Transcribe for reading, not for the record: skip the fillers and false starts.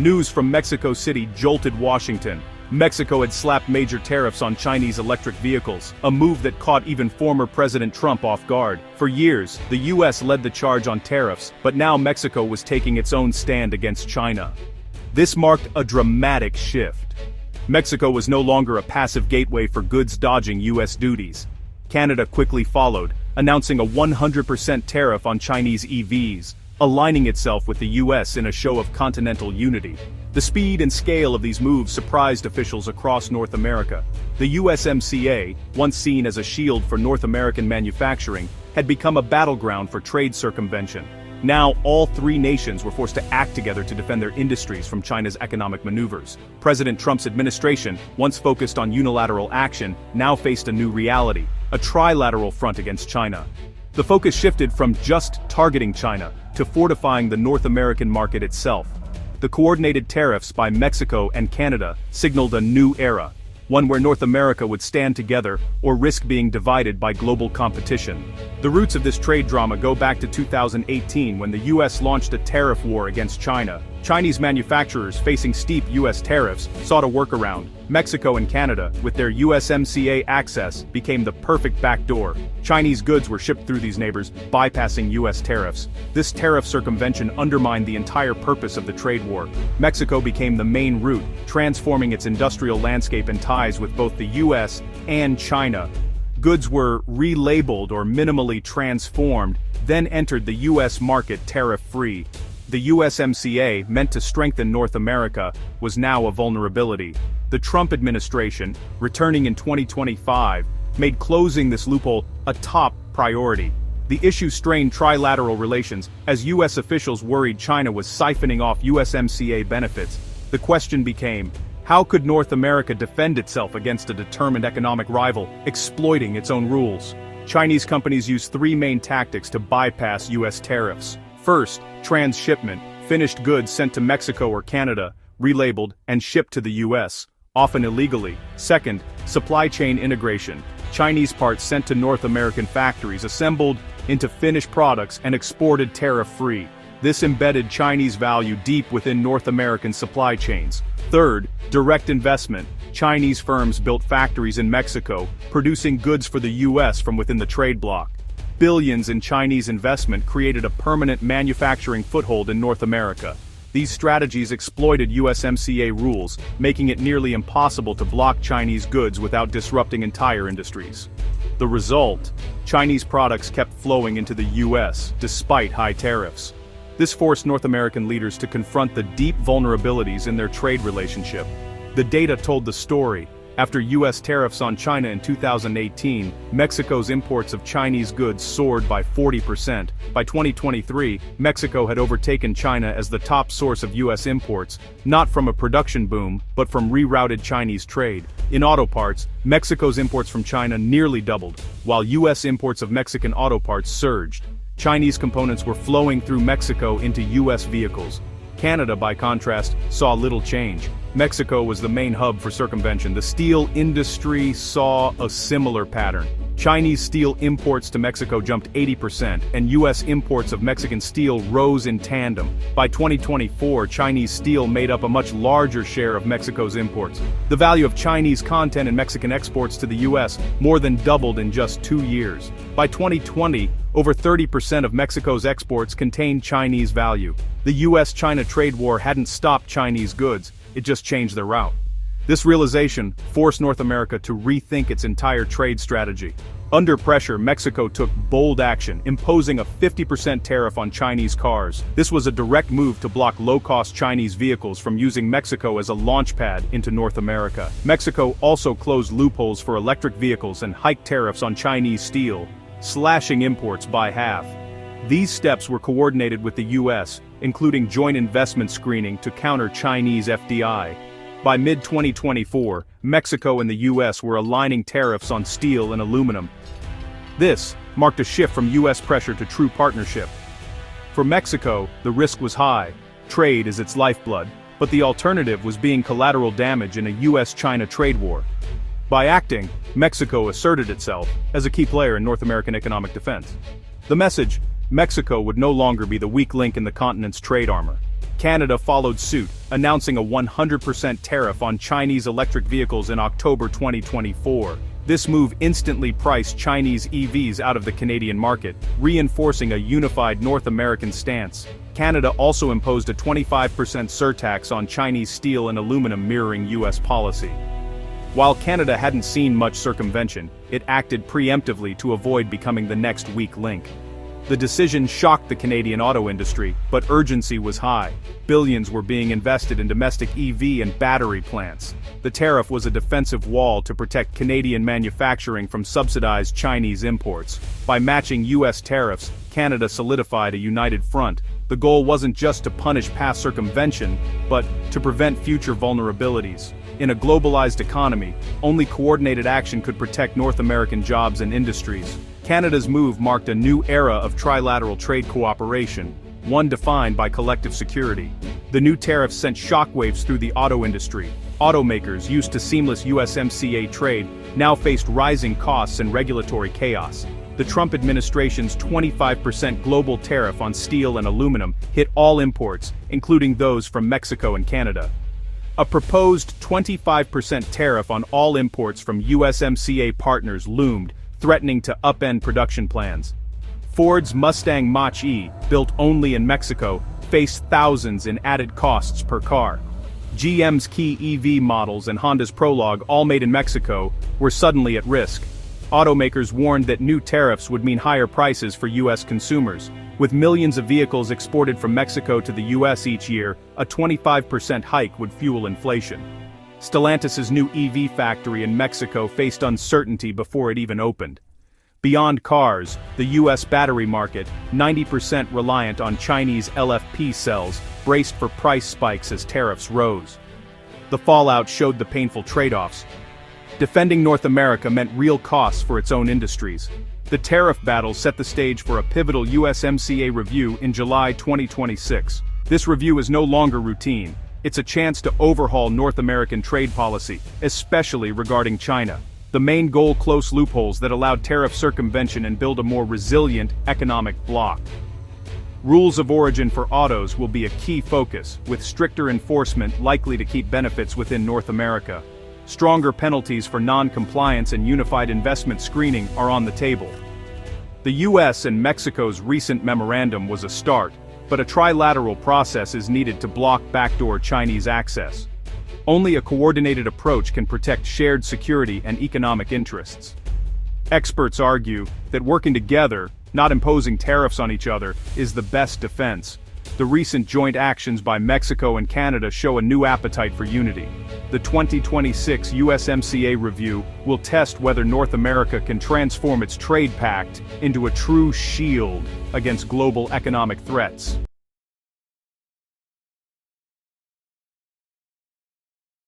News from Mexico City jolted Washington. Mexico had slapped major tariffs on Chinese electric vehicles, a move that caught even former President Trump off guard. For years, the US led the charge on tariffs, but now Mexico was taking its own stand against China. This marked a dramatic shift. Mexico was no longer a passive gateway for goods dodging US duties. Canada quickly followed, announcing a 100% tariff on Chinese EVs, aligning itself with the US in a show of continental unity. The speed and scale of these moves surprised officials across North America. The USMCA, once seen as a shield for North American manufacturing, had become a battleground for trade circumvention. Now, all three nations were forced to act together to defend their industries from China's economic maneuvers. President Trump's administration, once focused on unilateral action, now faced a new reality: a trilateral front against China. The focus shifted from just targeting China to fortifying the North American market itself. The coordinated tariffs by Mexico and Canada signaled a new era, one where North America would stand together or risk being divided by global competition. The roots of this trade drama go back to 2018 when the US launched a tariff war against China. Chinese manufacturers facing steep US tariffs sought a workaround. Mexico and Canada, with their USMCA access, became the perfect backdoor. Chinese goods were shipped through these neighbors, bypassing US tariffs. This tariff circumvention undermined the entire purpose of the trade war. Mexico became the main route, transforming its industrial landscape and ties with both the US and China. Goods were relabeled or minimally transformed, then entered the US market tariff-free. The USMCA, meant to strengthen North America, was now a vulnerability. The Trump administration, returning in 2025, made closing this loophole a top priority. The issue strained trilateral relations, as US officials worried China was siphoning off USMCA benefits. The question became, how could North America defend itself against a determined economic rival, exploiting its own rules? Chinese companies used three main tactics to bypass US tariffs. First, transshipment, finished goods sent to Mexico or Canada, relabeled, and shipped to the US, often illegally. Second, supply chain integration, Chinese parts sent to North American factories, assembled into finished products and exported tariff-free. This embedded Chinese value deep within North American supply chains. Third, direct investment, Chinese firms built factories in Mexico, producing goods for the US from within the trade bloc. Billions in Chinese investment created a permanent manufacturing foothold in North America. These strategies exploited USMCA rules, making it nearly impossible to block Chinese goods without disrupting entire industries. The result: Chinese products kept flowing into the US, despite high tariffs. This forced North American leaders to confront the deep vulnerabilities in their trade relationship. The data told the story. After US tariffs on China in 2018, Mexico's imports of Chinese goods soared by 40%. By 2023, Mexico had overtaken China as the top source of US imports, not from a production boom, but from rerouted Chinese trade. In auto parts, Mexico's imports from China nearly doubled, while US imports of Mexican auto parts surged. Chinese components were flowing through Mexico into US vehicles. Canada, by contrast, saw little change. Mexico was the main hub for circumvention. The steel industry saw a similar pattern. Chinese steel imports to Mexico jumped 80%, and US imports of Mexican steel rose in tandem. By 2024, Chinese steel made up a much larger share of Mexico's imports. The value of Chinese content in Mexican exports to the US more than doubled in just 2 years. By 2020, over 30% of Mexico's exports contained Chinese value. The US-China trade war hadn't stopped Chinese goods, it just changed their route. This realization forced North America to rethink its entire trade strategy. Under pressure, Mexico took bold action, imposing a 50% tariff on Chinese cars. This was a direct move to block low-cost Chinese vehicles from using Mexico as a launchpad into North America. Mexico also closed loopholes for electric vehicles and hiked tariffs on Chinese steel, slashing imports by half. These steps were coordinated with the US, including joint investment screening to counter Chinese FDI. By mid-2024, Mexico and the US were aligning tariffs on steel and aluminum. This marked a shift from US pressure to true partnership. For Mexico, the risk was high. Trade is its lifeblood, but the alternative was being collateral damage in a US-China trade war. By acting, Mexico asserted itself as a key player in North American economic defense. The message: Mexico would no longer be the weak link in the continent's trade armor. Canada followed suit, announcing a 100% tariff on Chinese electric vehicles in October 2024. This move instantly priced Chinese EVs out of the Canadian market, reinforcing a unified North American stance. Canada also imposed a 25% surtax on Chinese steel and aluminum, mirroring US policy. While Canada hadn't seen much circumvention, it acted preemptively to avoid becoming the next weak link. The decision shocked the Canadian auto industry, but urgency was high. Billions were being invested in domestic EV and battery plants. The tariff was a defensive wall to protect Canadian manufacturing from subsidized Chinese imports. By matching US tariffs, Canada solidified a united front. The goal wasn't just to punish past circumvention, but to prevent future vulnerabilities. In a globalized economy, only coordinated action could protect North American jobs and industries. Canada's move marked a new era of trilateral trade cooperation, one defined by collective security. The new tariffs sent shockwaves through the auto industry. Automakers, used to seamless USMCA trade, now faced rising costs and regulatory chaos. The Trump administration's 25% global tariff on steel and aluminum hit all imports, including those from Mexico and Canada. A proposed 25% tariff on all imports from USMCA partners loomed, threatening to upend production plans. Ford's Mustang Mach-E, built only in Mexico, faced thousands in added costs per car. GM's key EV models and Honda's Prologue, all made in Mexico, were suddenly at risk. Automakers warned that new tariffs would mean higher prices for US consumers. With millions of vehicles exported from Mexico to the US each year, a 25% hike would fuel inflation. Stellantis's new EV factory in Mexico faced uncertainty before it even opened. Beyond cars, the US battery market, 90% reliant on Chinese LFP cells, braced for price spikes as tariffs rose. The fallout showed the painful trade-offs. Defending North America meant real costs for its own industries. The tariff battle set the stage for a pivotal USMCA review in July 2026. This review is no longer routine. It's a chance to overhaul North American trade policy, especially regarding China. The main goal: close loopholes that allowed tariff circumvention and build a more resilient economic bloc. Rules of origin for autos will be a key focus, with stricter enforcement likely to keep benefits within North America. Stronger penalties for non-compliance and unified investment screening are on the table. The US and Mexico's recent memorandum was a start, but a trilateral process is needed to block backdoor Chinese access. Only a coordinated approach can protect shared security and economic interests. Experts argue that working together, not imposing tariffs on each other, is the best defense. The recent joint actions by Mexico and Canada show a new appetite for unity. The 2026 USMCA review will test whether North America can transform its trade pact into a true shield against global economic threats.